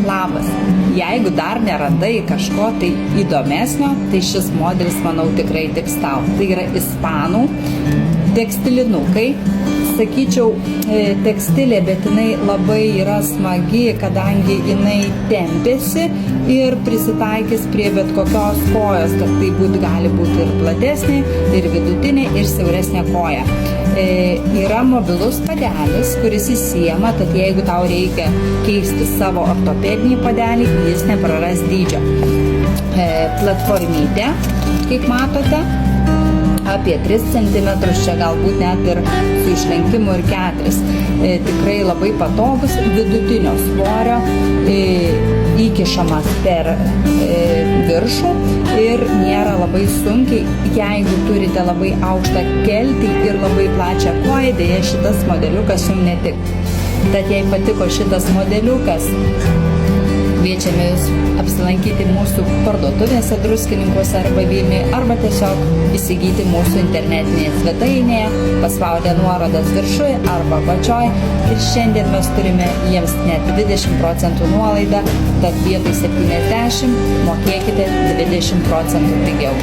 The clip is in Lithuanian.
Labas. Jeigu dar neradai kažko tai įdomesnio, tai šis modelis, manau, tikrai tiks tau. Tai yra ispanų tekstilinukai. Sakyčiau, tekstilė, bet jinai labai yra smagi, kadangi jinai tempėsi ir prisitaikys prie bet kokios kojos, kad tai gali būti ir platesnė, ir vidutinė, ir siauresnė koja. Yra mobilus padelis, kuris įsiema, tad jeigu tau reikia keisti savo ortopedinį padelį, jis nepraras dydžio. Platformytė, kaip matote, apie 3 cm, čia galbūt net ir su išlenkimu ir 4. Tikrai labai patogus, vidutinio svorio, įkišamas per viršų ir nėra labai sunkiai. Jeigu turite labai aukštą keltį ir labai plačią koją, dėja šitas modeliukas jums netiks. Tad jei patiko šitas modeliukas, kviečiame jūs apsilankyti mūsų parduotuvėse Druskininkuose arba Vilniuje, arba tiesiog įsigyti mūsų internetinėje svetainėje, paspaudę nuorodas viršuje arba apačioj. Ir šiandien mes turime jiems net 20% nuolaidą, tad vietoj 70 mokėkite 20% pigiau.